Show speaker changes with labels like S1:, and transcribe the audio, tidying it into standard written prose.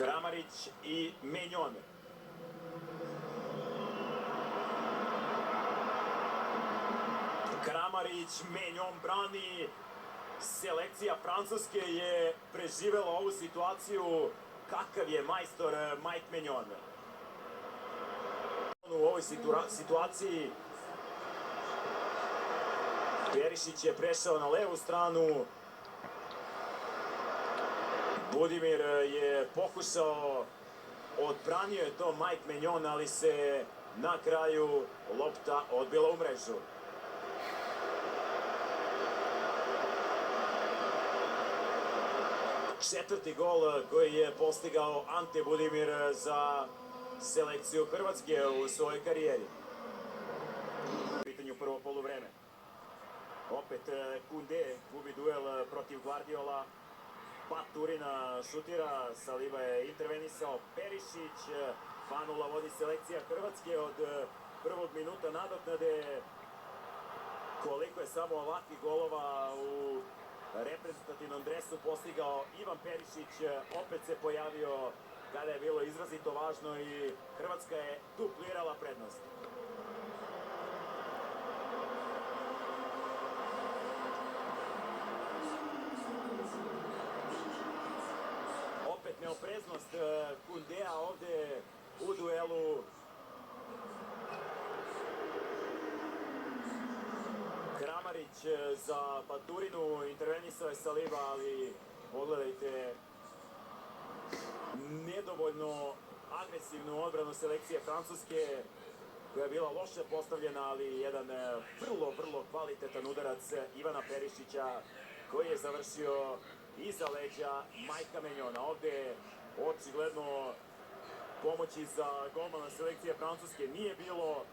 S1: Kramarić i Menjon. Kramarić, Menjon brani. Selekcija Francuske je preživela ovu situaciju. Kakav je majstor Mike Menjon. U ovoj situaciji Perišić je prešao na levu stranu. Budimir je pokušao, odbranio je to Mike Menjon, ali se na kraju lopta odbila u mrežu. Četvrti gol koji je postigao Ante Budimir za selekciju Hrvatske u svojoj karijeri. U pitanju prvo poluvreme. Opet Kunde gubi duel protiv Guardiola. Turina šutira, Saliba je intervenisao, Perišić, 2:0 vodi selekcija Hrvatske od prvog minuta nadoknade. Koliko je samo ovakvih golova u reprezentativnom dresu postigao Ivan Perišić, opet se pojavio kada je bilo izrazito važno i Hrvatska je duplirala prednost. Opet neopreznost Kundea ovde u duelu. Kramarić za Baturinu, intervenisao je Saliba, ali pogledajte nedovoljno agresivnu odbranu selekcije Francuske, koja je bila loše postavljena, ali jedan vrlo kvalitetan udarac Ivana Perišića, koji je završio iza leđa Majka Menjona. Ovde očigledno pomoći za golmana selekcije Francuske nije bilo.